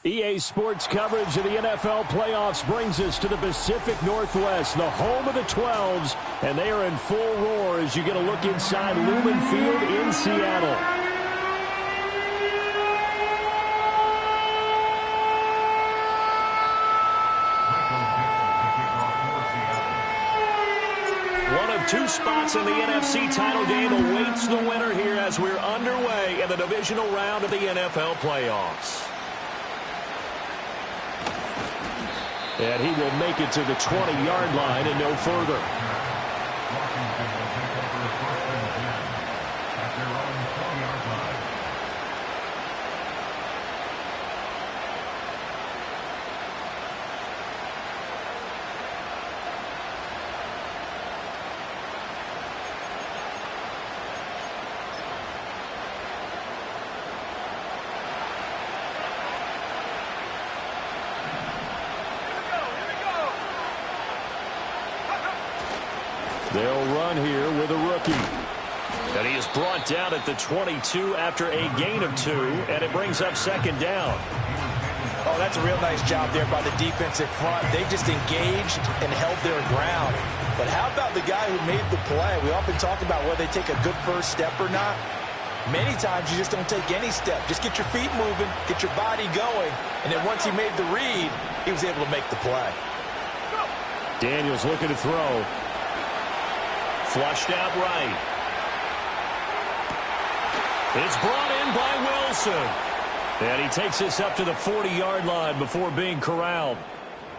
EA Sports coverage of the NFL playoffs brings us to the Pacific Northwest, the home of the 12s, and they are in full roar as you get a look inside Lumen Field in Seattle. One of two spots in the NFC title game awaits the winner here as we're underway in the divisional round of the NFL playoffs. And he will make it to the 20-yard line and no further. They'll run here with a rookie. And he is brought down at the 22 after a gain of 2, and it brings up second down. Oh, that's a real nice job there by the defensive front. They just engaged and held their ground. But how about the guy who made the play? We often talk about whether they take a good first step or not. Many times you just don't take any step. Just get your feet moving, get your body going, and then once he made the read, he was able to make the play. Daniels looking to throw. Flushed out right. It's brought in by Wilson. And he takes this up to the 40-yard line before being corralled.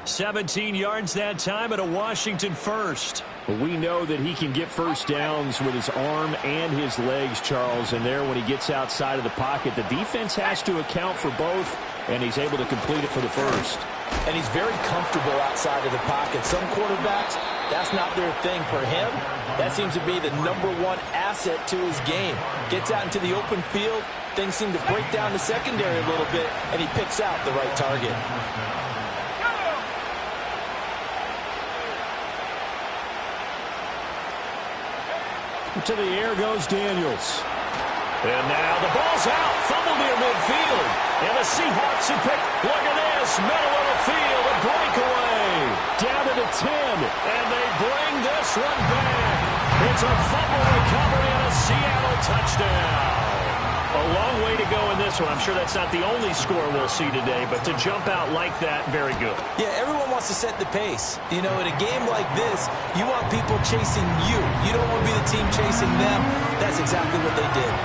17 yards that time and a Washington first. But we know that he can get first downs with his arm and his legs, Charles. And there, when he gets outside of the pocket, the defense has to account for both, and he's able to complete it for the first. And he's very comfortable outside of the pocket. Some quarterbacks, that's not their thing. For him, that seems to be the #1 asset to his game. Gets out into the open field, things seem to break down the secondary a little bit, and he picks out the right target. To the air goes Daniels. And now the ball's out. Fumble near midfield. And the Seahawks have picked, look at this, middle of the field, a breakaway. Down to the 10, and they bring this one back. It's a fumble recovery and a Seattle touchdown. A long way to go in this one. I'm sure that's not the only score we'll see today, but to jump out like that, very good. Yeah, everyone wants to set the pace. You know, in a game like this, you want people chasing you. You don't want to be the team chasing them. That's exactly what they did.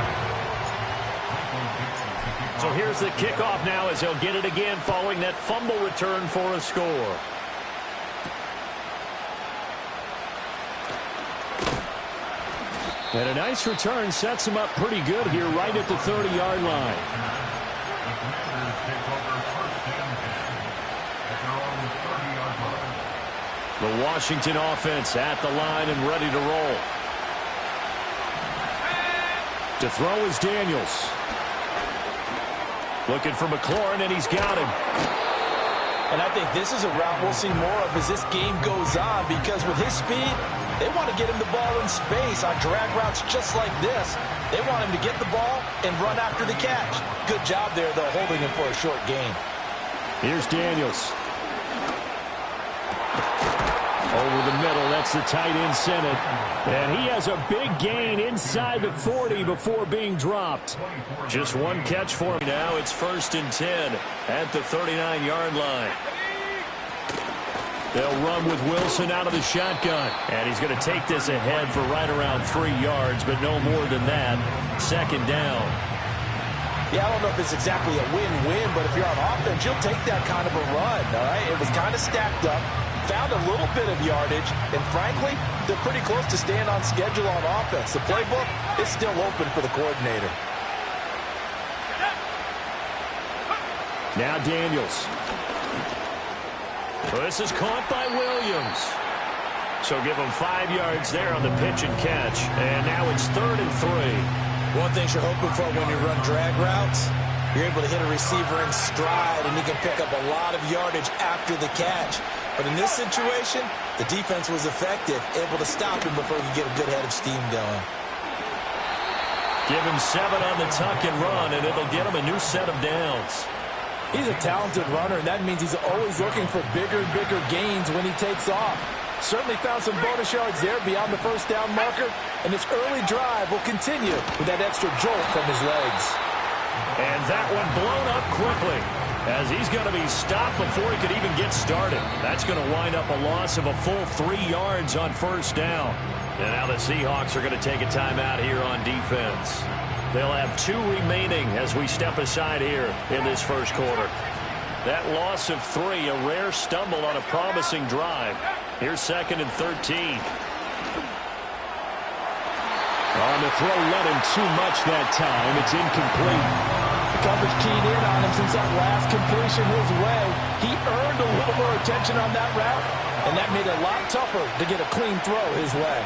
So here's the kickoff now as he'll get it again following that fumble return for a score. And a nice return sets him up pretty good here right at the 30-yard line. The Washington offense at the line and ready to roll. To throw is Daniels. Looking for McLaurin, and he's got him. And I think this is a route we'll see more of as this game goes on, because with his speed, they want to get him the ball in space on drag routes just like this. They want him to get the ball and run after the catch. Good job there, though, holding him for a short gain. Here's Daniels. Over the middle, that's the tight end Senate. And he has a big gain inside the 40 before being dropped. Just one catch for him. Now it's 1st and 10 at the 39-yard line. They'll run with Wilson out of the shotgun. And he's going to take this ahead for right around 3 yards, but no more than that. Second down. Yeah, I don't know if it's exactly a win-win, but if you're on offense, you'll take that kind of a run, all right? It was kind of stacked up. Found a little bit of yardage, and frankly, they're pretty close to staying on schedule on offense. The playbook is still open for the coordinator. Now Daniels. Well, this is caught by Williams. So give him 5 yards there on the pitch and catch. And now it's 3rd and 3. One thing you're hoping for when you run drag routes, you're able to hit a receiver in stride, and he can pick up a lot of yardage after the catch. But in this situation, the defense was effective, able to stop him before he could get a good head of steam going. Give him 7 on the tuck and run, and it'll get him a new set of downs. He's a talented runner, and that means he's always looking for bigger and bigger gains when he takes off. Certainly found some bonus yards there beyond the first down marker, and his early drive will continue with that extra jolt from his legs. And that one blown up quickly, as he's going to be stopped before he could even get started. That's going to wind up a loss of a full 3 yards on first down. And now the Seahawks are going to take a timeout here on defense. They'll have 2 remaining as we step aside here in this first quarter. That loss of 3, a rare stumble on a promising drive. Here's 2nd and 13. On the throw, let him too much that time. It's incomplete. The coverage keyed in on him since that last completion his way. He earned a little more attention on that route, and that made it a lot tougher to get a clean throw his way.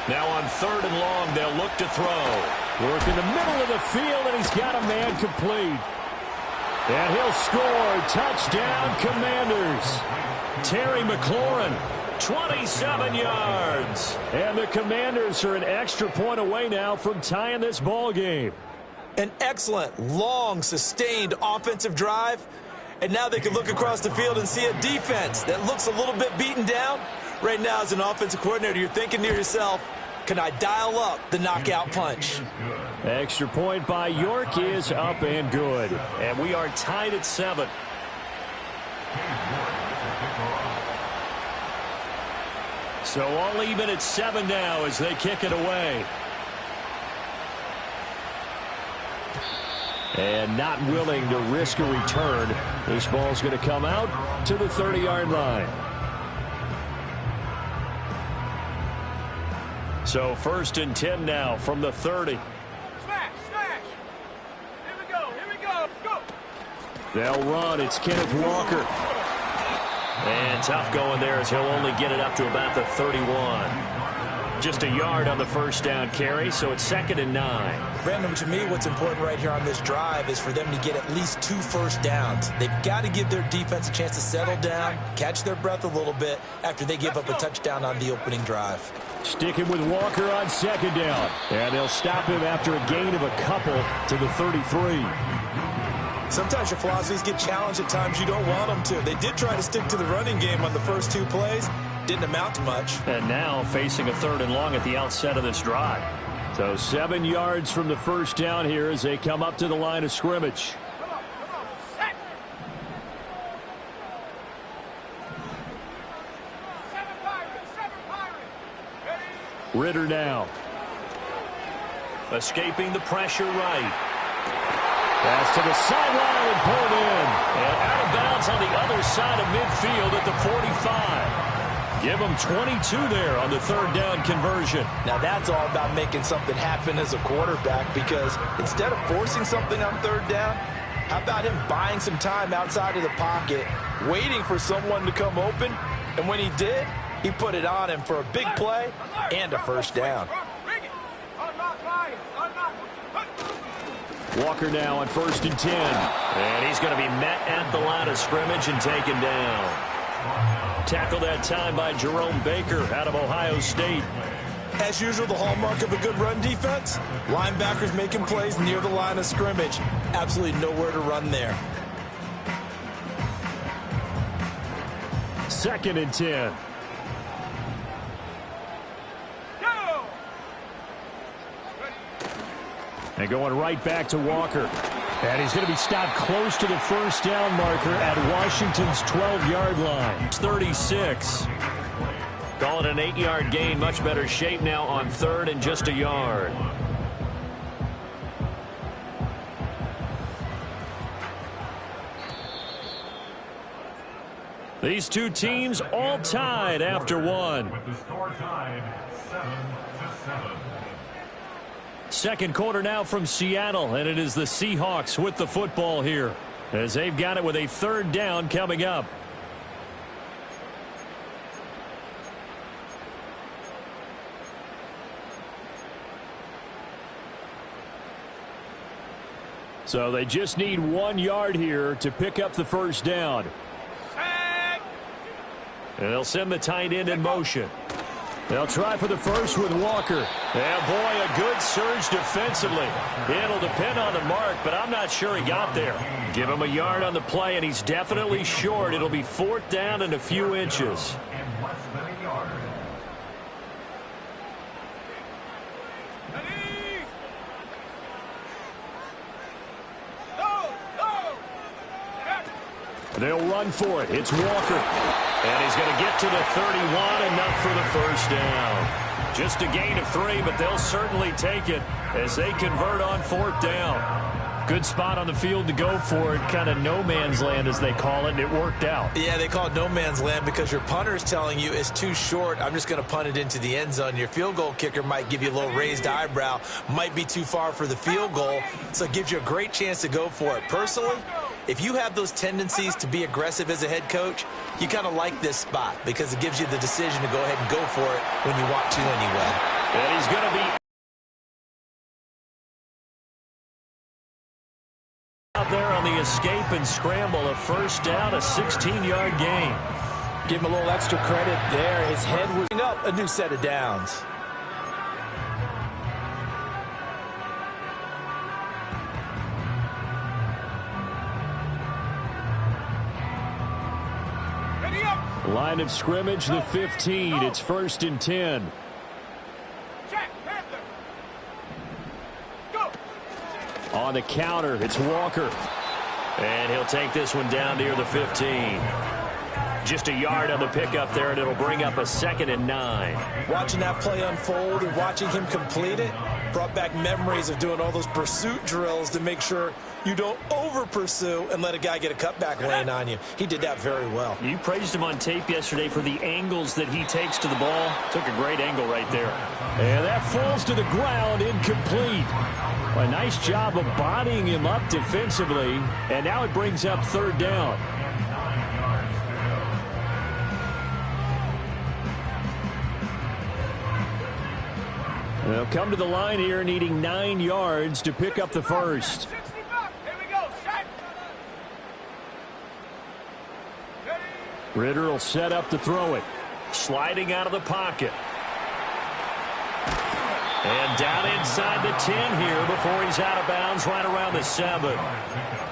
Now on 3rd and long, they'll look to throw. Work in the middle of the field, and he's got a man complete. And he'll score. Touchdown, Commanders. Terry McLaurin, 27 yards. And the Commanders are an extra point away now from tying this ball game. An excellent, long, sustained offensive drive. And now they can look across the field and see a defense that looks a little bit beaten down. Right now, as an offensive coordinator, you're thinking to yourself, can I dial up the knockout punch? Extra point by York is up and good. And we are tied at 7. So all even at 7 now as they kick it away. And not willing to risk a return. This ball's going to come out to the 30-yard line. So 1st and 10 now from the 30. Smash! Here we go! Go! They'll run. It's Kenneth Walker. And tough going there as he'll only get it up to about the 31. Just a yard on the first down carry, so it's 2nd and 9. Brandon, to me, what's important right here on this drive is for them to get at least 2 first downs. They've got to give their defense a chance to settle down, catch their breath a little bit after they give up a touchdown on the opening drive. Sticking with Walker on 2nd down. And they'll stop him after a gain of a couple to the 33. Sometimes your philosophies get challenged at times you don't want them to. They did try to stick to the running game on the first 2 plays. Didn't amount to much. And now facing a 3rd and long at the outset of this drive. So 7 yards from the first down here as they come up to the line of scrimmage. Come on, set! 7 Pirates! Ready? Ritter now. Escaping the pressure right. Pass to the sideline and pulled in. And out of bounds on the other side of midfield at the 45. Give them 22 there on the 3rd down conversion. Now that's all about making something happen as a quarterback, because instead of forcing something on 3rd down, how about him buying some time outside of the pocket, waiting for someone to come open, and when he did, he put it on him for a big play and a first down. Walker now on 1st and 10. And he's going to be met at the line of scrimmage and taken down. Tackled that time by Jerome Baker out of Ohio State. As usual, the hallmark of a good run defense, linebackers making plays near the line of scrimmage. Absolutely nowhere to run there. 2nd and 10. And going right back to Walker. And he's going to be stopped close to the first down marker at Washington's 12-yard line. It's 36. Call it an 8-yard gain. Much better shape now on 3rd and just a yard. These two teams all tied after one. With the score tied 7-7. Second quarter now from Seattle, and it is the Seahawks with the football here as they've got it with a 3rd down coming up. So they just need 1 yard here to pick up the first down. And they'll send the tight end in motion. They'll try for the first with Walker. Yeah, boy, a good surge defensively. It'll depend on the mark, but I'm not sure he got there. Give him a yard on the play, and he's definitely short. It'll be 4th down and a few inches. In less than a yard. Ready? Go! Go! Back. They'll run for it. It's Walker. And he's going to get to the 31, enough for the first down. Just a gain of 3, but they'll certainly take it as they convert on 4th down. Good spot on the field to go for it. Kind of no man's land, as they call it, and it worked out. Yeah, they call it no man's land because your punter is telling you it's too short. I'm just going to punt it into the end zone. Your field goal kicker might give you a little raised eyebrow, might be too far for the field goal, so it gives you a great chance to go for it. Personally, if you have those tendencies to be aggressive as a head coach, you kind of like this spot because it gives you the decision to go ahead and go for it when you want to anyway. And he's going to be out there on the escape and scramble. A first down, a 16-yard gain. Give him a little extra credit there. His head was up a new set of downs. Ready up! Line of scrimmage, the 15. It's 1st and 10. Jack, Panther! Go! On the counter, it's Walker. And he'll take this one down near the 15. Just a yard on the pickup there, and it'll bring up a 2nd and 9. Watching that play unfold and watching him complete it brought back memories of doing all those pursuit drills to make sure you don't over-pursue and let a guy get a cutback lane on you. He did that very well. You praised him on tape yesterday for the angles that he takes to the ball. Took a great angle right there. And that falls to the ground, incomplete. A nice job of bodying him up defensively, and now it brings up 3rd down. They'll come to the line here needing 9 yards to pick up the first. 60 back. Here we go. Set. Ready? Ritter will set up to throw it. Sliding out of the pocket. And down inside the 10 here before he's out of bounds right around the 7.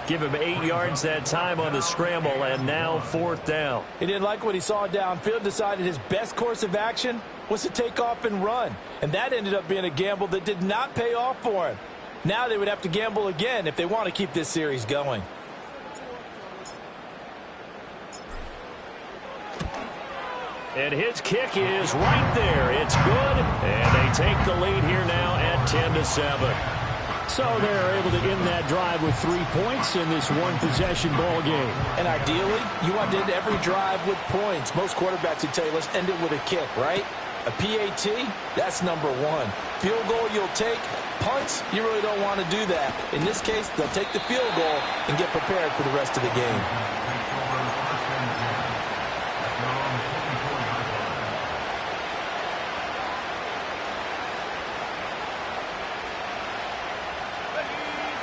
Give him 8 yards that time on the scramble, and now 4th down. He didn't like what he saw downfield, decided his best course of action was to take off and run. And that ended up being a gamble that did not pay off for him. Now they would have to gamble again if they want to keep this series going. And his kick is right there. It's good. And they take the lead here now at 10-7. So they're able to end that drive with 3 points in this one-possession ball game. And ideally, you want to end every drive with points. Most quarterbacks would tell you, let's end it with a kick, right? A PAT, that's number 1. Field goal you'll take. Punts, you really don't want to do that. In this case, they'll take the field goal and get prepared for the rest of the game.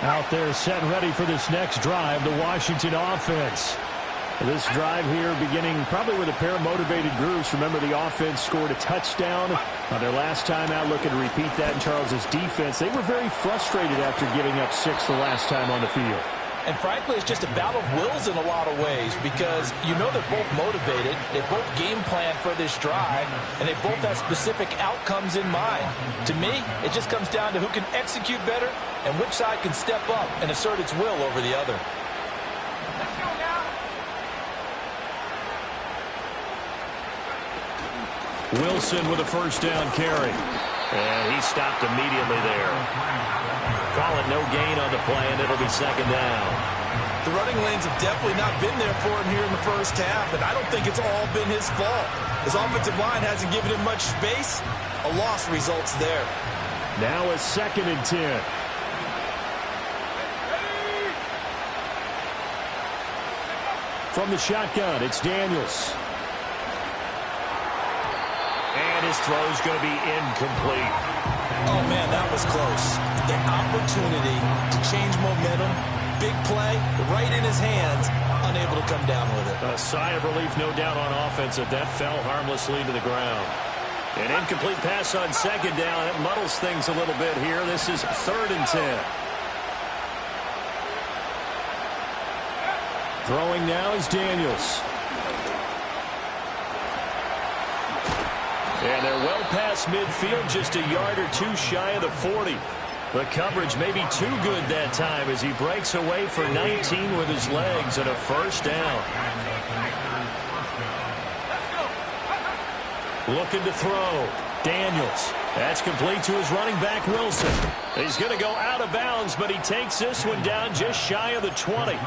Out there set and ready for this next drive, the Washington offense. This drive here beginning probably with a pair of motivated groups. Remember, the offense scored a touchdown on their last time out. Looking to repeat that in Charles's defense. They were very frustrated after giving up 6 the last time on the field. And frankly, it's just a battle of wills in a lot of ways because you know they're both motivated. They both game plan for this drive, and they both have specific outcomes in mind. To me, it just comes down to who can execute better and which side can step up and assert its will over the other. Let's go now. Wilson with a first down carry. And he stopped immediately there. Call it no gain on the play, and it'll be 2nd down. The running lanes have definitely not been there for him here in the first half, and I don't think it's all been his fault. His offensive line hasn't given him much space. A loss results there. Now a 2nd and 10. From the shotgun, it's Daniels. And his throw's going to be incomplete. Oh, man, that was close. The opportunity to change momentum, big play, right in his hands, unable to come down with it. A sigh of relief, no doubt, on offense, if that fell harmlessly to the ground. An incomplete pass on second down. It muddles things a little bit here. This is 3rd and 10. Throwing now is Daniels. And they're well past midfield, just a yard or two shy of the 40. The coverage may be too good that time as he breaks away for 19 with his legs and a first down. Looking to throw. Daniels. That's complete to his running back, Wilson. He's going to go out of bounds, but he takes this one down just shy of the 20.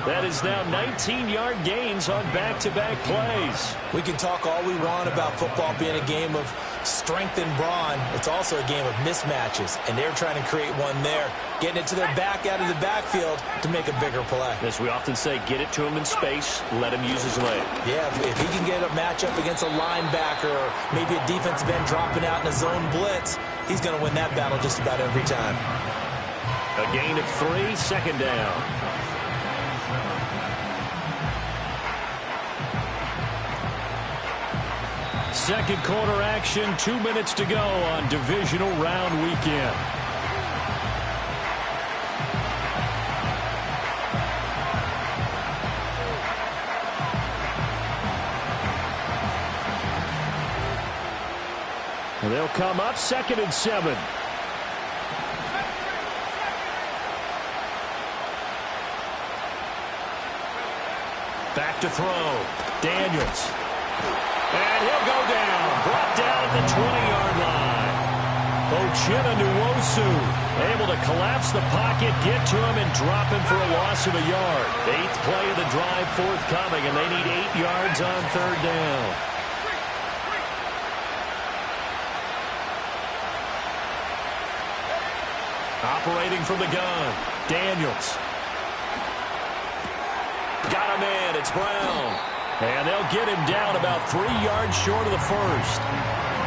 That is now 19-yard gains on back-to-back plays. We can talk all we want about football being a game of strength and brawn. It's also a game of mismatches, and they're trying to create one there, getting it to their back out of the backfield to make a bigger play. As we often say, get it to him in space, let him use his leg. Yeah, if he can get a matchup against a linebacker or maybe a defensive end dropping out in a zone blitz, he's going to win that battle just about every time. A gain of 3, second down. Second quarter action, 2 minutes to go on divisional round weekend. They'll come up 2nd and 7. Back to throw. Daniels. And he'll go down. Brought down at the 20-yard line. Ochena Nwosu able to collapse the pocket, get to him, and drop him for a loss of a yard. 8th play of the drive forthcoming, and they need 8 yards on 3rd down. Operating from the gun. Daniels. Got him in. It's Brown. And they'll get him down about 3 yards short of the first.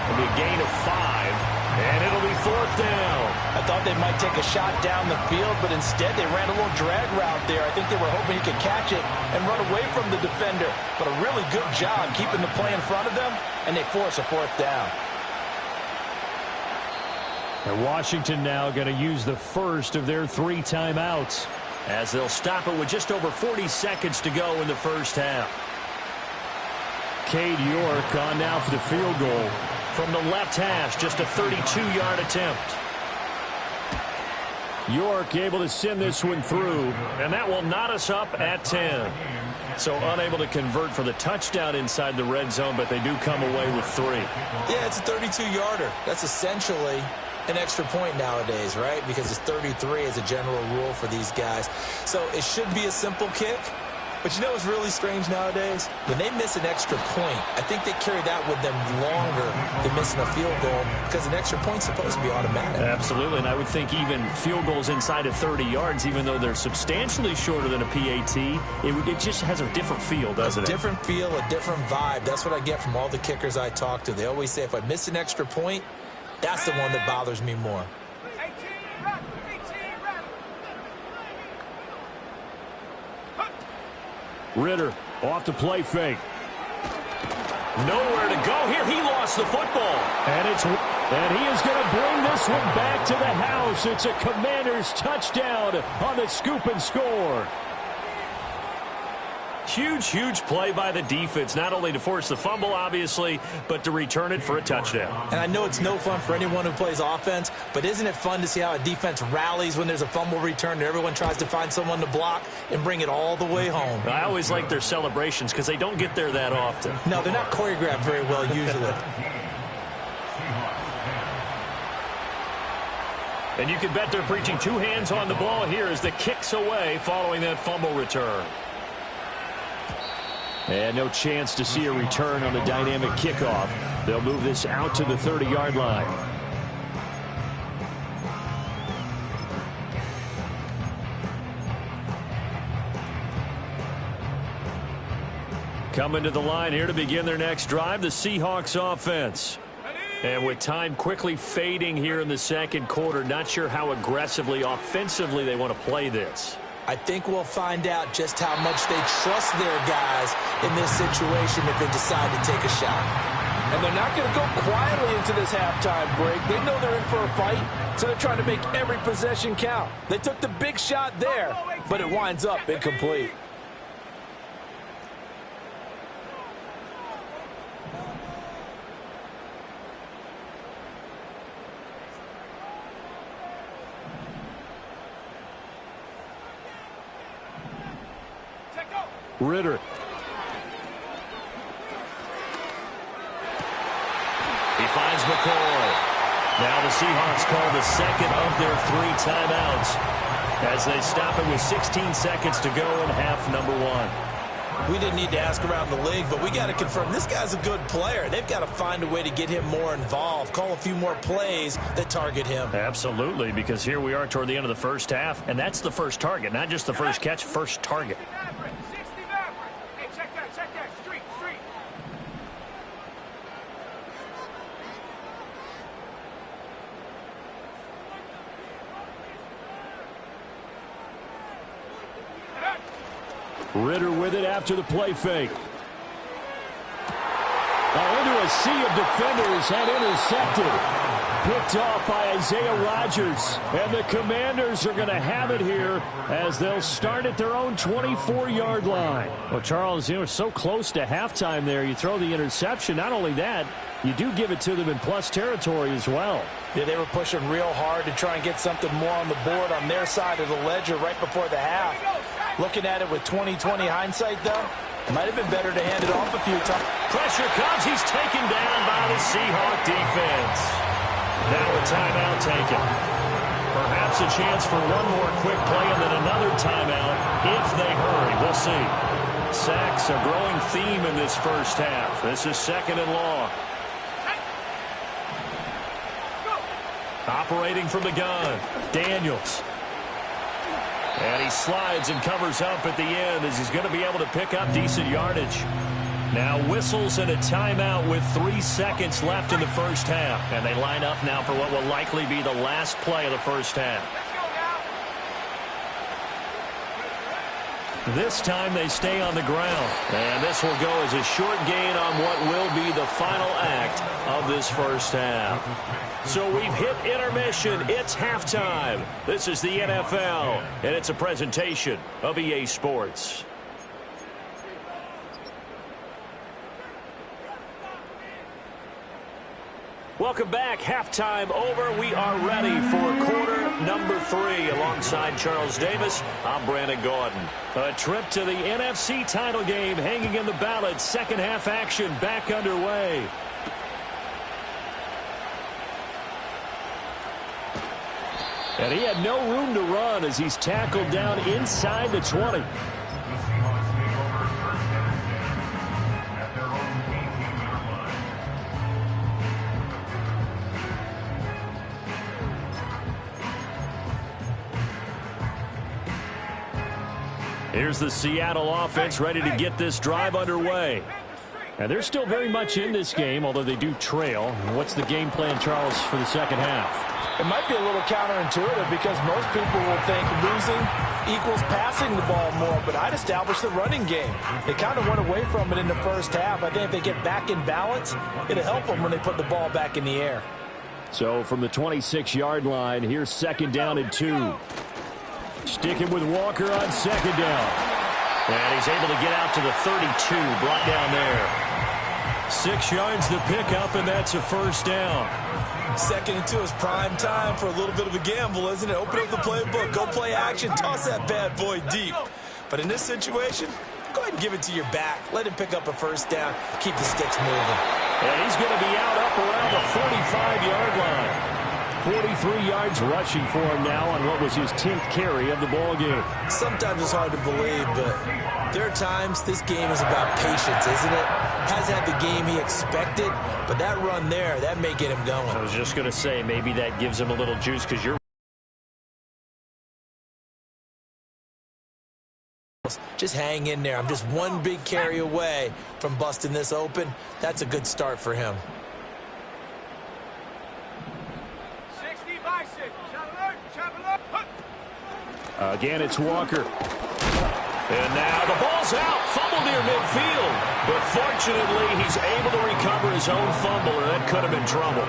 It'll be a gain of 5, and it'll be 4th down. I thought they might take a shot down the field, but instead they ran a little drag route there. I think they were hoping he could catch it and run away from the defender. But a really good job keeping the play in front of them, and they force a 4th down. And Washington now going to use the first of their 3 timeouts as they'll stop it with just over 40 seconds to go in the first half. Cade York on now for the field goal from the left hash, just a 32-yard attempt. York able to send this one through, and that will knot us up at 10. So unable to convert for the touchdown inside the red zone, but they do come away with 3. Yeah, it's a 32-yarder. That's essentially an extra point nowadays, right? Because it's 33 as a general rule for these guys. So it should be a simple kick. But you know what's really strange nowadays? When they miss an extra point, I think they carry that with them longer than missing a field goal because an extra point's supposed to be automatic. Absolutely, and I would think even field goals inside of 30 yards, even though they're substantially shorter than a PAT, it just has a different feel, doesn't it? A different feel, a different vibe. That's what I get from all the kickers I talk to. They always say if I miss an extra point, that's the one that bothers me more. Ritter off to play fake. Nowhere to go here. He lost the football. And he is going to bring this one back to the house. It's a Commanders touchdown on the scoop and score. Huge play by the defense, not only to force the fumble, obviously, but to return it for a touchdown. And I know it's no fun for anyone who plays offense, but isn't it fun to see how a defense rallies when there's a fumble return and everyone tries to find someone to block and bring it all the way home? I always like their celebrations because they don't get there that often. No, they're not choreographed very well usually. And you can bet they're preaching 2 hands on the ball here as the kick's away following that fumble return. And no chance to see a return on the dynamic kickoff. They'll move this out to the 30-yard line. Coming to the line here to begin their next drive, the Seahawks offense. And with time quickly fading here in the second quarter, not sure how aggressively, offensively they want to play this. I think we'll find out just how much they trust their guys in this situation if they decide to take a shot. And they're not going to go quietly into this halftime break. They know they're in for a fight, so they're trying to make every possession count. They took the big shot there, but it winds up incomplete. Ritter. He finds McCoy. Now the Seahawks call the second of their 3 timeouts as they stop it with 16 seconds to go in half number 1. We didn't need to ask around the league, but we got to confirm this guy's a good player. They've got to find a way to get him more involved, call a few more plays that target him. Absolutely, because here we are toward the end of the first half, and that's the first target, not just the first catch, first target. Ritter with it after the play fake. Into a sea of defenders and intercepted. Picked off by Isaiah Rodgers. And the Commanders are going to have it here as they'll start at their own 24-yard line. Well, Charles, you know, so close to halftime there. You throw the interception. Not only that, you do give it to them in plus territory as well. Yeah, they were pushing real hard to try and get something more on the board on their side of the ledger right before the half. Looking at it with 20/20 hindsight, though, it might have been better to hand it off a few times. Pressure comes. He's taken down by the Seahawk defense. Now a timeout taken. Perhaps a chance for one more quick play and then another timeout if they hurry. We'll see. Sacks, a growing theme in this first half. This is 2nd and long. Operating from the gun, Daniels. And he slides and covers up at the end as he's going to be able to pick up decent yardage. Now whistles and a timeout with 3 seconds left in the first half. And they line up now for what will likely be the last play of the first half. This time they stay on the ground. And this will go as a short gain on what will be the final act of this first half. So we've hit intermission. It's halftime. This is the NFL, and it's a presentation of EA Sports. Welcome back. Halftime over. We are ready for quarter number 3. Alongside Charles Davis, I'm Brandon Gordon. A trip to the NFC title game hanging in the balance. Second half action back underway. And he had no room to run as he's tackled down inside the 20. The Seahawks take over first and 10 at their own 18-yard line. Here's the Seattle offense ready to get this drive underway. And they're still very much in this game, although they do trail. What's the game plan, Charles, for the second half? It might be a little counterintuitive because most people will think losing equals passing the ball more, but I'd establish the running game. They kind of went away from it in the first half. I think if they get back in balance, it'll help them when they put the ball back in the air. So from the 26-yard line, here's 2nd down and 2. Sticking with Walker on 2nd down. And he's able to get out to the 32, brought down there. 6 yards to pick up, and that's a first down. 2nd and 2 is prime time for a little bit of a gamble, isn't it? Open up the playbook, go play action, toss that bad boy deep. But in this situation, go ahead and give it to your back. Let him pick up a first down, keep the sticks moving. And he's going to be out up around the 45-yard line. 43 yards rushing for him now on what was his 10th carry of the ball game. Sometimes it's hard to believe, but there are times this game is about patience, isn't it? Has had the game he expected, but that run there, that may get him going. I was just going to say, maybe that gives him a little juice because you're just hang in there. I'm just one big carry away from busting this open. That's a good start for him. 60 by 6. Again, it's Walker. And now the ball's out. Fumble near midfield. But fortunately, he's able to recover his own fumble, or that could have been trouble.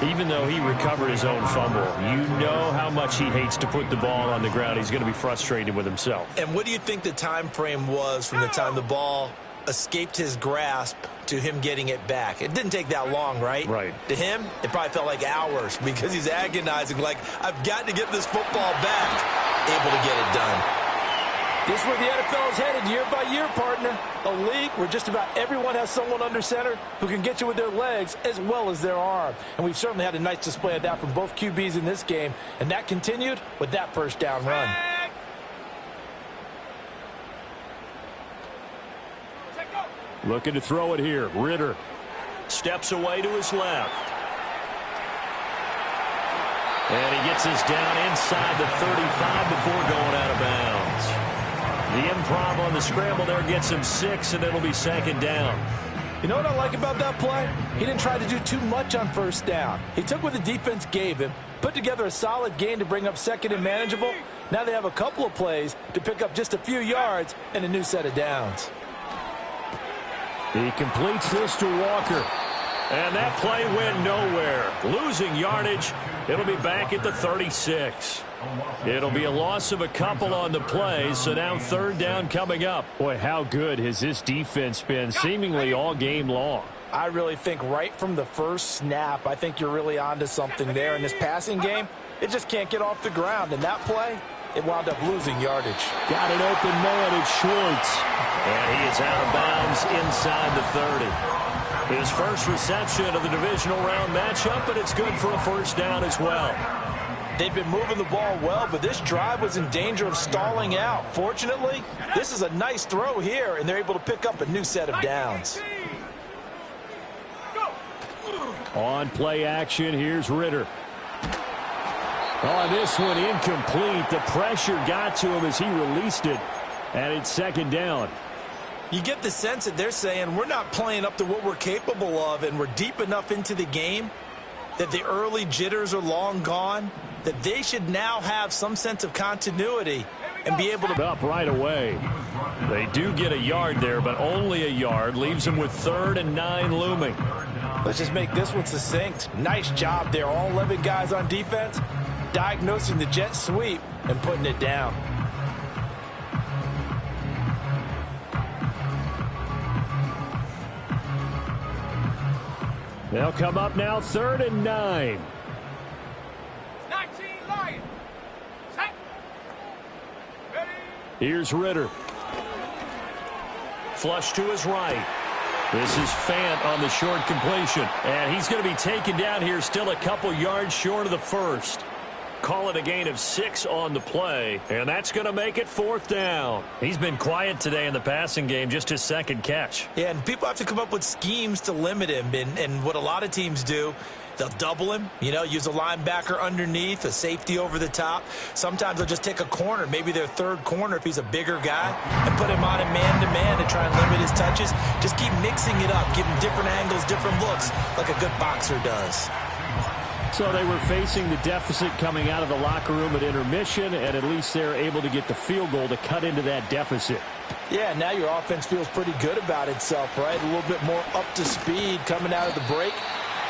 Even though he recovered his own fumble, you know how much he hates to put the ball on the ground. He's going to be frustrated with himself. And what do you think the time frame was from the time the ball escaped his grasp to him getting it back? It didn't take that long, right? Right. To him, it probably felt like hours because he's agonizing, like, I've got to get this football back. Able to get it done. This is where the NFL is headed year by year, partner. A league where just about everyone has someone under center who can get you with their legs as well as their arm. And we've certainly had a nice display of that from both QBs in this game. And that continued with that first down run. Looking to throw it here. Ritter steps away to his left. And he gets us down inside the 35 before going out of bounds. The improv on the scramble there gets him 6, and it'll be second down. You know what I like about that play? He didn't try to do too much on first down. He took what the defense gave him, put together a solid gain to bring up second and manageable. Now they have a couple of plays to pick up just a few yards and a new set of downs. He completes this to Walker. And that play went nowhere. Losing yardage. It'll be back at the 36. It'll be a loss of a couple on the play, so now third down coming up. Boy, how good has this defense been seemingly all game long? I really think right from the first snap, I think you're really onto something there. In this passing game, it just can't get off the ground. And that play, it wound up losing yardage. Got an open man, it's Schwartz. And he is out of bounds inside the 30. His first reception of the divisional round matchup, but it's good for a first down as well. They've been moving the ball well, but this drive was in danger of stalling out. Fortunately, this is a nice throw here, and they're able to pick up a new set of downs. On play action, here's Ritter. On this one, incomplete. The pressure got to him as he released it, and it's second down. You get the sense that they're saying we're not playing up to what we're capable of, and we're deep enough into the game that the early jitters are long gone, that they should now have some sense of continuity and be able to up right away. They do get a yard there, but only a yard. Leaves them with 3rd and 9 looming. Let's just make this one succinct. Nice job there. All 11 guys on defense diagnosing the jet sweep and putting it down. They'll come up now 3rd and 9. 19 Lions. Set. Ready. Here's Ritter. Flush to his right. This is Fant on the short completion. And he's going to be taken down here still a couple yards short of the first. Call it a gain of 6 on the play, and that's going to make it 4th down. He's been quiet today in the passing game, just his second catch. Yeah, and people have to come up with schemes to limit him, and what a lot of teams do, they'll double him, use a linebacker underneath, a safety over the top. Sometimes they'll just take a corner, maybe their third corner if he's a bigger guy, and put him on a man-to-man to try and limit his touches. Just keep mixing it up, give him different angles, different looks, like a good boxer does. So they were facing the deficit coming out of the locker room at intermission, and at least they're able to get the field goal to cut into that deficit. Yeah, now your offense feels pretty good about itself, right? A little bit more up to speed coming out of the break.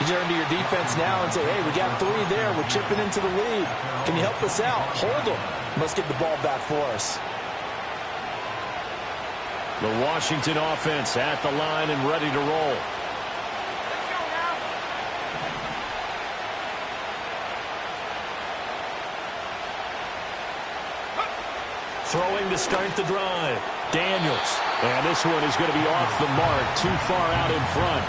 You turn to your defense now and say, hey, we got 3 there. We're chipping into the lead. Can you help us out? Hold them. Let's get the ball back for us. The Washington offense at the line and ready to roll. Throwing to start the drive. Daniels. And this one is going to be off the mark, too far out in front.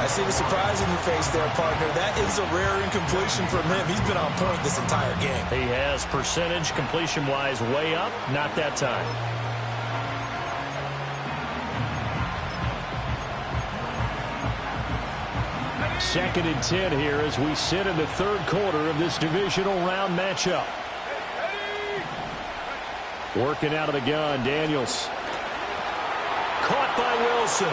I see the surprise in your face there, partner. That is a rare incompletion from him. He's been on point this entire game. He has percentage completion-wise way up. Not that time. Second and 10 here as we sit in the third quarter of this divisional round matchup. Working out of the gun, Daniels. Caught by Wilson.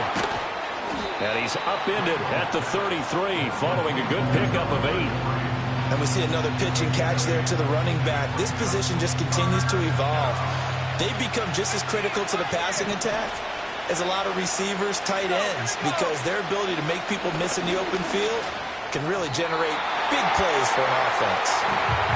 And he's upended at the 33 following a good pickup of 8. And we see another pitch and catch there to the running back. This position just continues to evolve. they become just as critical to the passing attack as a lot of receivers, tight ends, because their ability to make people miss in the open field can really generate big plays for an offense.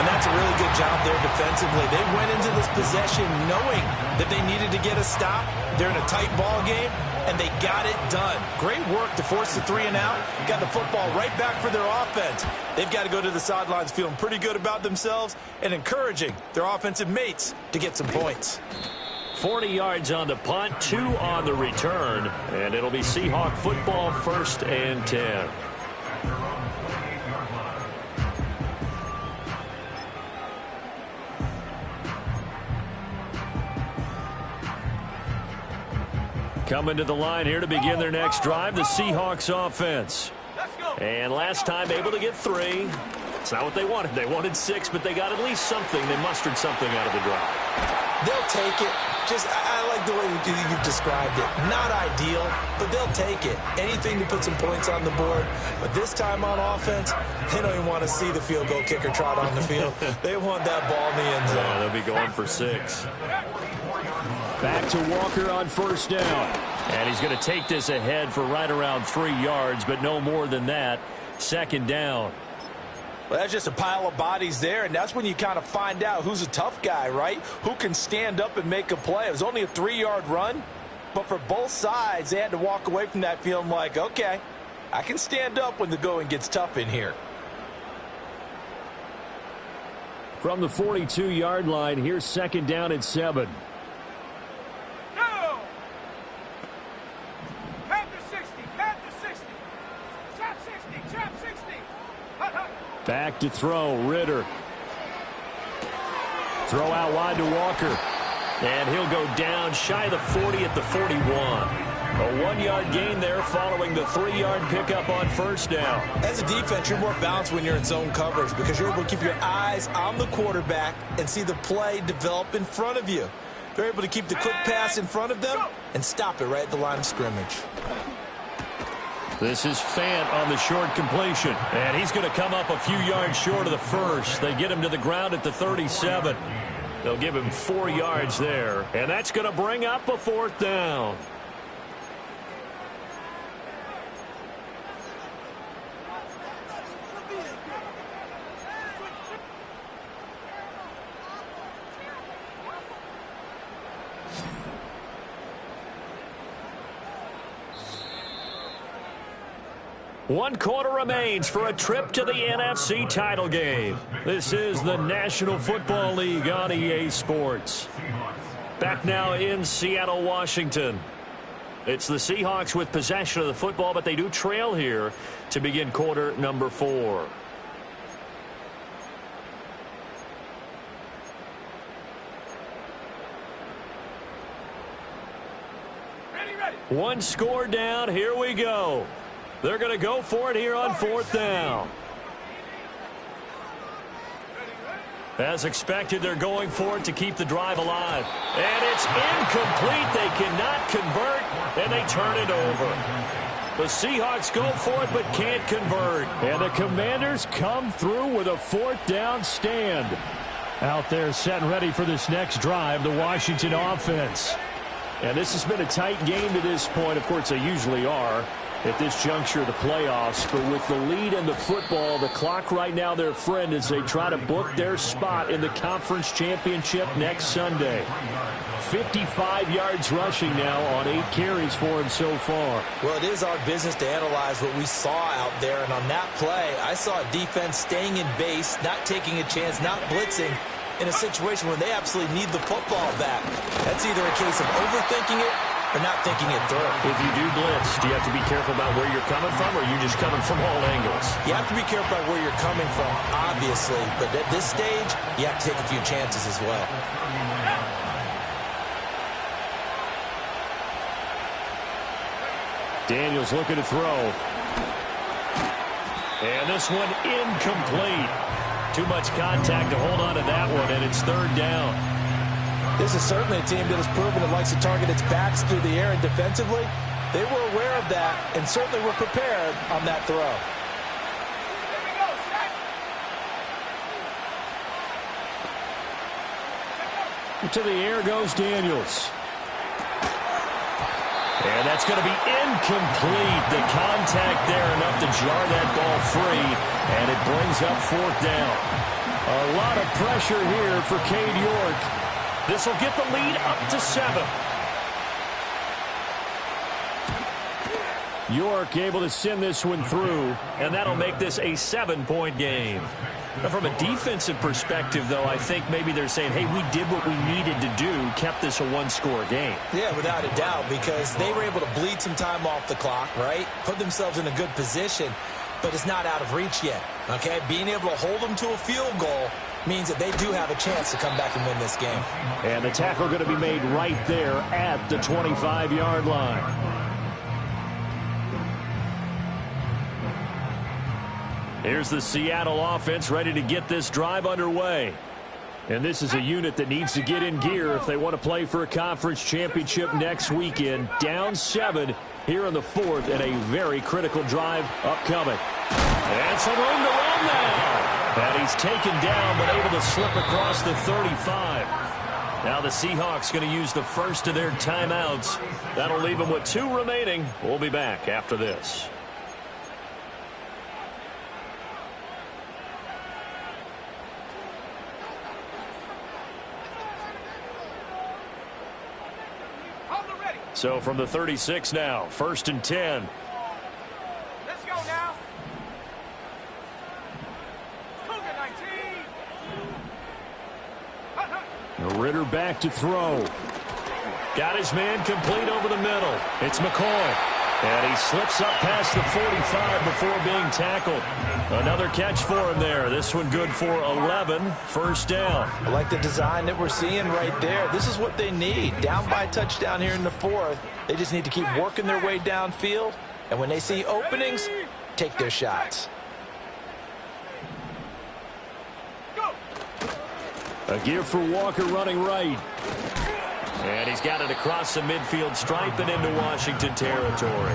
And that's a really good job there defensively. They went into this possession knowing that they needed to get a stop. They're in a tight ball game, and they got it done. Great work to force the 3 and out. Got the football right back for their offense. They've got to go to the sidelines feeling pretty good about themselves and encouraging their offensive mates to get some points. 40 yards on the punt, 2 on the return, and it'll be Seahawk football, 1st and 10. Coming to the line here to begin their next drive, the Seahawks offense. And last time able to get 3. It's not what they wanted. They wanted 6, but they got at least something. They mustered something out of the drive. They'll take it. I like the way you've described it. Not ideal, but they'll take it. Anything to put some points on the board. But this time on offense, they don't even want to see the field goal kicker trot on the field. They want that ball in the end zone. Yeah, they'll be going for 6. Back to Walker on 1st down. And he's going to take this ahead for right around 3 yards, but no more than that. 2nd down. Well, that's just a pile of bodies there, and that's when you kind of find out who's a tough guy, right? Who can stand up and make a play. It was only a 3-yard run, but for both sides, they had to walk away from that feeling like, okay, I can stand up when the going gets tough in here. From the 42-yard line, here's 2nd down and 7. Back to throw, Ritter. Throw out wide to Walker. And he'll go down shy of the 40 at the 41. A 1-yard gain there following the 3-yard pickup on 1st down. As a defense, you're more balanced when you're in zone coverage because you're able to keep your eyes on the quarterback and see the play develop in front of you. They're able to keep the quick pass in front of them and stop it right at the line of scrimmage. This is Fant on the short completion. And he's going to come up a few yards short of the first. They get him to the ground at the 37. They'll give him 4 yards there. And that's going to bring up a 4th down. One quarter remains for a trip to the NFC title game. This is the National Football League on EA Sports. Back now in Seattle, Washington. It's the Seahawks with possession of the football, but they do trail here to begin quarter number 4. Ready. One score down. Here we go. They're going to go for it here on 4th down. As expected, they're going for it to keep the drive alive. And it's incomplete. They cannot convert, and they turn it over. The Seahawks go for it but can't convert. And the Commanders come through with a 4th down stand. Out there set and ready for this next drive, the Washington offense. And this has been a tight game to this point. Of course, they usually are at this juncture of the playoffs. But with the lead in the football, the clock right now their friend as they try to book their spot in the conference championship next Sunday. 55 yards rushing now on 8 carries for him so far. Well, it is our business to analyze what we saw out there. And on that play, I saw a defense staying in base, not taking a chance, not blitzing in a situation where they absolutely need the football back. That's either a case of overthinking it or not thinking it through. If you do blitz, do you have to be careful about where you're coming from, or are you just coming from all angles? You have to be careful about where you're coming from, obviously. But at this stage, you have to take a few chances as well. Daniels looking to throw. And this one incomplete. Too much contact to hold on to that one, and it's 3rd down. This is certainly a team that has proven it likes to target its backs through the air, and defensively, they were aware of that and certainly were prepared on that throw. Here we go, set. To the air goes Daniels. And that's going to be incomplete. The contact there enough to jar that ball free, and it brings up 4th down. A lot of pressure here for Cade York. This will get the lead up to 7. York able to send this one through, and that'll make this a 7-point game. Now, from a defensive perspective, though, I think maybe they're saying, hey, we did what we needed to do, kept this a 1-score game. Yeah, without a doubt, because they were able to bleed some time off the clock, right? Put themselves in a good position, but it's not out of reach yet, okay? Being able to hold them to a field goal means that they do have a chance to come back and win this game. And the tackle going to be made right there at the 25-yard line. Here's the Seattle offense ready to get this drive underway. And this is a unit that needs to get in gear if they want to play for a conference championship next weekend. Down 7 here in the 4th, and a very critical drive upcoming. And some room to run now. And he's taken down but able to slip across the 35. Now the Seahawks going to use the first of their timeouts. That'll leave them with 2 remaining. We'll be back after this. So from the 36 now, 1st and 10. Let's go now. Cougar 19. Ritter back to throw. Got his man complete over the middle. It's McCoy. And he slips up past the 45 before being tackled. Another catch for him there. This one good for 11. 1st down. I like the design that we're seeing right there. This is what they need. Down by a touchdown here in the 4th. They just need to keep working their way downfield. And when they see openings, take their shots. A give for Walker running right. And he's got it across the midfield stripe and into Washington territory.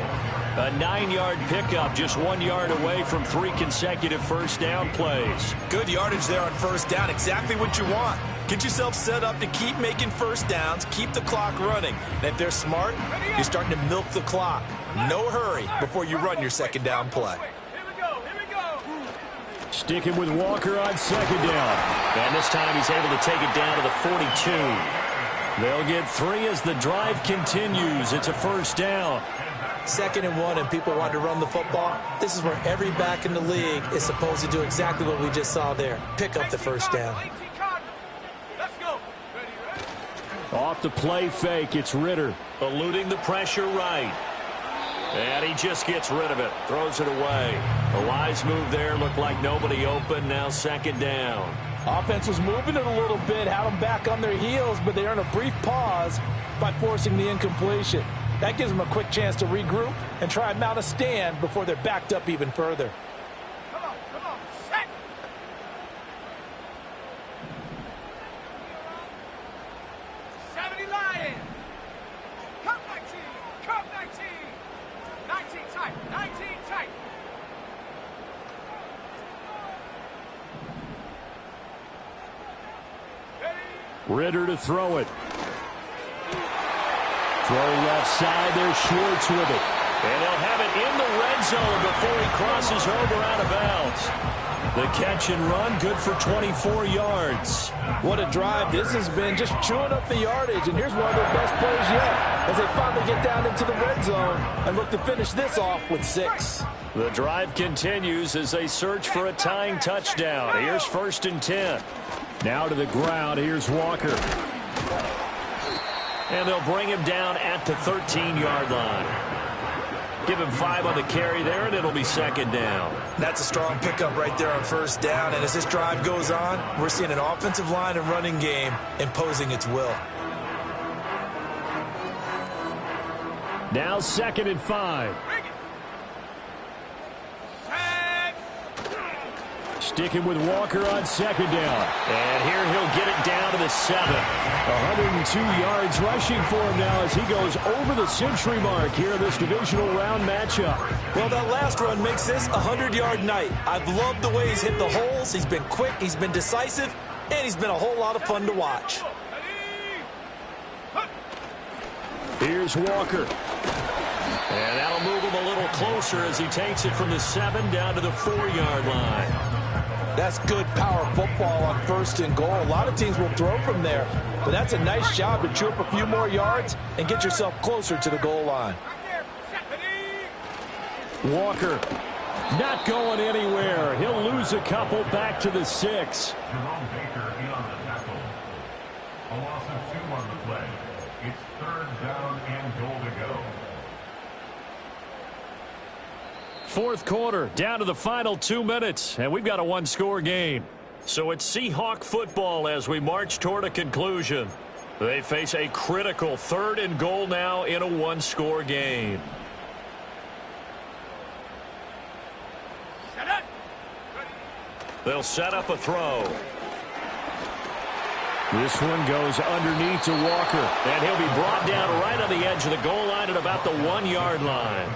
A 9-yard pickup, just 1 yard away from 3 consecutive 1st down plays. Good yardage there on 1st down. Exactly what you want. Get yourself set up to keep making 1st downs, keep the clock running. And if they're smart, you're starting to milk the clock. No hurry before you run your 2nd down play. Here we go. Here we go. Sticking with Walker on 2nd down. And this time he's able to take it down to the 42. They'll get 3 as the drive continues. It's a 1st down. 2nd and 1, and people want to run the football. This is where every back in the league is supposed to do exactly what we just saw there. Pick up the 1st down. Let's go. Ready. Off the play fake, it's Ritter. Eluding the pressure right. And he just gets rid of it. Throws it away. A wise move there. Looked like nobody open. Now 2nd down. Offense was moving it a little bit, had them back on their heels, but they earn a brief pause by forcing the incompletion. That gives them a quick chance to regroup and try and mount a stand before they're backed up even further. Come on. Set. Lions. Come 19. Come 19. 19 tight. 19 tight. Ritter to throw it. Throw left side. There's Schwartz with it. And they'll have it in the red zone before he crosses over out of bounds. The catch and run, good for 24 yards. What a drive this has been, just chewing up the yardage. And here's one of their best plays yet as they finally get down into the red zone and look to finish this off with 6. The drive continues as they search for a tying touchdown. Here's 1st and 10. Now to the ground. Here's Walker. And they'll bring him down at the 13-yard line. Give him 5 on the carry there, and it'll be 2nd down. That's a strong pickup right there on 1st down. And as this drive goes on, we're seeing an offensive line and running game imposing its will. Now 2nd and 5. Sticking with Walker on 2nd down. And here he'll get it down to the 7. 102 yards rushing for him now as he goes over the century mark here in this divisional round matchup. Well, that last run makes this a 100-yard night. I've loved the way he's hit the holes. He's been quick, he's been decisive, and he's been a whole lot of fun to watch. Here's Walker. And that'll move him a little closer as he takes it from the 7 down to the 4-yard line. That's good power football on 1st and goal. A lot of teams will throw from there, but that's a nice job to chew up a few more yards and get yourself closer to the goal line. Walker not going anywhere. He'll lose a couple back to the 6. Jerome Baker in on the tackle. A loss of 2 on the play. It's 3rd down and goal to go. 4th quarter, down to the final 2 minutes, and we've got a 1-score game. So it's Seahawk football as we march toward a conclusion. They face a critical 3rd and goal now in a 1-score game. They'll set up a throw. This one goes underneath to Walker. And he'll be brought down right on the edge of the goal line at about the 1-yard line.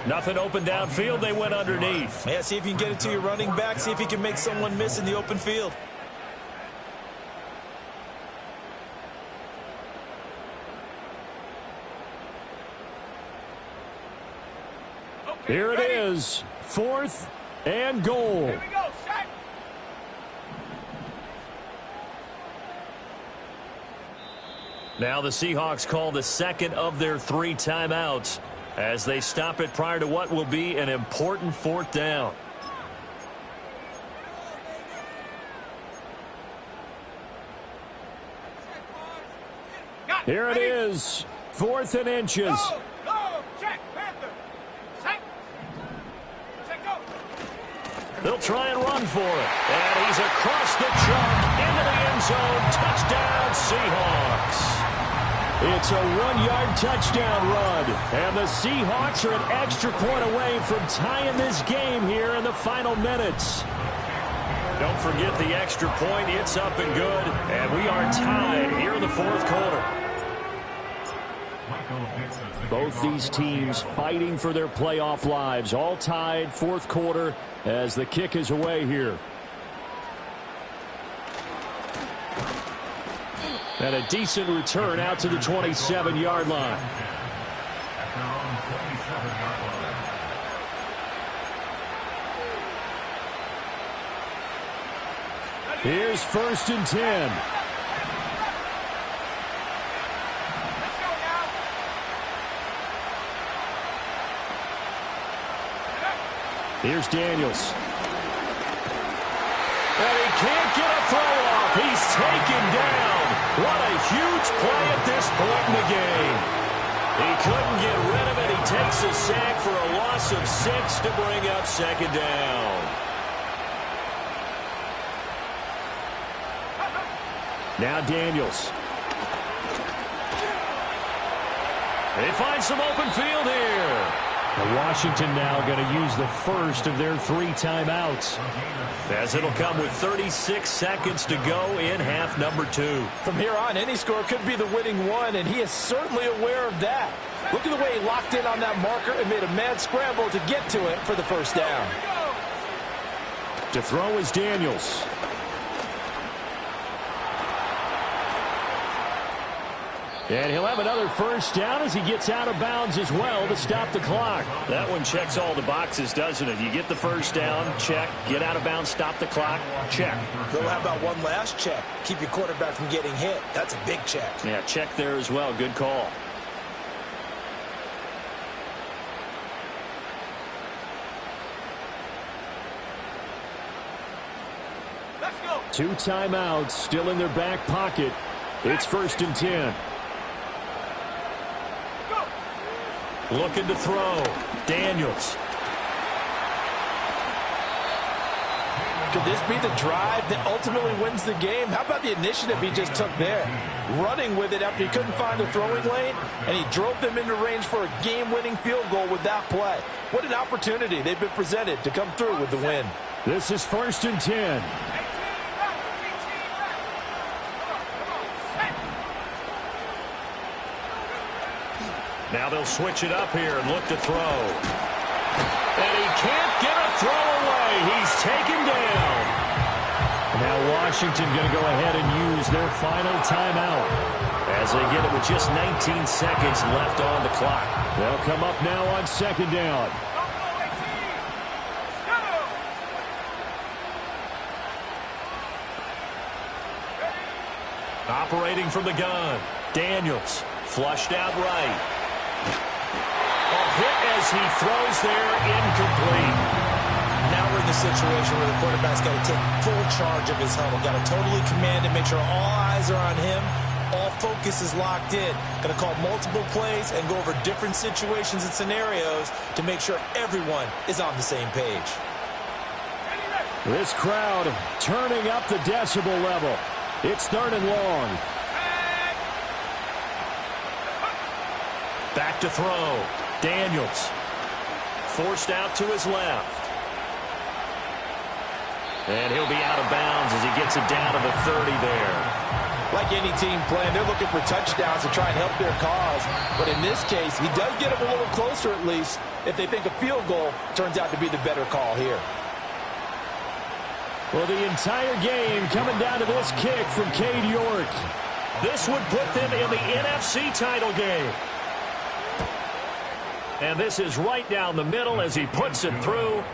Nothing open downfield. They went underneath. Yeah, see if you can get it to your running back. See if you can make someone miss in the open field. Here it is. 4th and goal. Here we go, set. Now the Seahawks call the 2nd of their 3 timeouts as they stop it prior to what will be an important 4th down. Here it is. 4th and inches. Go, go, check, Panther. Set. Check, go. They'll try and run for it. And he's across the chalk into the end zone. Touchdown, Seahawks. It's a 1-yard touchdown run. And the Seahawks are an extra point away from tying this game here in the final minutes. Don't forget the extra point. It's up and good. And we are tied here in the 4th quarter. Both these teams fighting for their playoff lives. All tied, 4th quarter as the kick is away here. And a decent return out to the 27-yard line. Here's 1st and 10. Let's go now. Here's Daniels. And he can't get a throw off. He's taken down. What a huge play at this point in the game. He couldn't get rid of it. He takes a sack for a loss of 6 to bring up 2nd down. Now Daniels. They find some open field here. Washington now going to use the first of their 3 timeouts. As it'll come with 36 seconds to go in half number 2. From here on, any score could be the winning one, and he is certainly aware of that. Look at the way he locked in on that marker and made a mad scramble to get to it for the 1st down. To throw is Daniels. And he'll have another 1st down as he gets out of bounds as well to stop the clock. That one checks all the boxes, doesn't it? You get the 1st down, check. Get out of bounds, stop the clock, check. Bill, how about one last check? Keep your quarterback from getting hit. That's a big check. Yeah, check there as well. Good call. Let's go. 2 timeouts still in their back pocket. It's 1st and 10. Looking to throw. Daniels. Could this be the drive that ultimately wins the game? How about the initiative he just took there? Running with it after he couldn't find the throwing lane, and he drove them into range for a game-winning field goal with that play. What an opportunity they've been presented to come through with the win. This is 1st and 10. Now they'll switch it up here and look to throw. And he can't get a throw away. He's taken down. Now Washington going to go ahead and use their final timeout. as they get it with just 19 seconds left on the clock. They'll come up now on second down. Operating from the gun, Daniels flushed out right. A hit as he throws there, incomplete. Now we're in the situation where the quarterback's got to take full charge of his huddle. Got to totally command it, make sure all eyes are on him. All focus is locked in. Got to call multiple plays and go over different situations and scenarios to make sure everyone is on the same page. This crowd turning up the decibel level. It's third and long. Back to throw. Daniels forced out to his left. And he'll be out of bounds as he gets it down to the 30 there. Like any team playing, they're looking for touchdowns to try and help their cause. But in this case, he does get them a little closer at least if they think a field goal turns out to be the better call here. Well, the entire game coming down to this kick from Cade York. This would put them in the NFC title game. And this is right down the middle as he puts it through.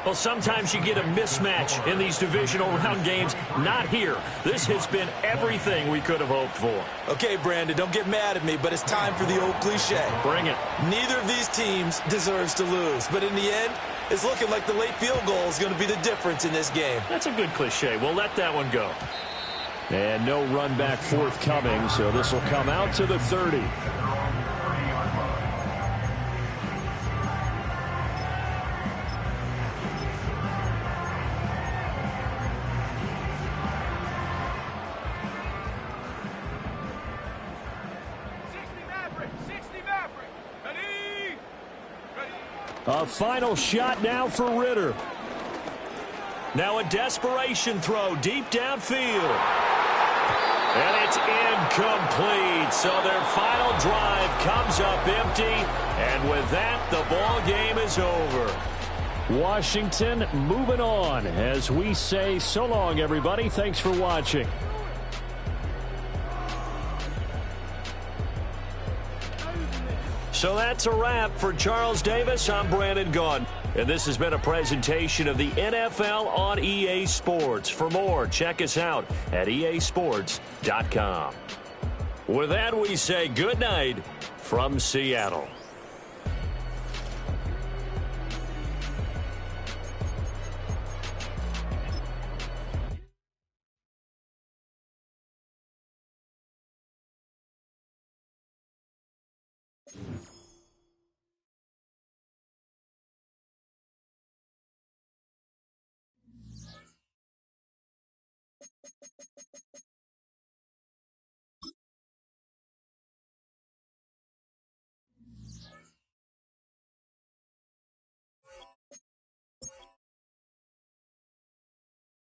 Well, sometimes you get a mismatch in these divisional round games. Not here. This has been everything we could have hoped for. Okay, Brandon, don't get mad at me, but it's time for the old cliche. Bring it. Neither of these teams deserves to lose. But in the end, it's looking like the late field goal is going to be the difference in this game. That's a good cliche. We'll let that one go. And no run back forthcoming, so this will come out to the 30. A final shot now for Ritter. Now a desperation throw deep downfield. And it's incomplete. So their final drive comes up empty. And with that, the ball game is over. Washington moving on as we say so long, everybody. Thanks for watching. So that's a wrap for Charles Davis. I'm Brandon Gaudin. And this has been a presentation of the NFL on EA Sports. For more, check us out at easports.com. With that, we say good night from Seattle.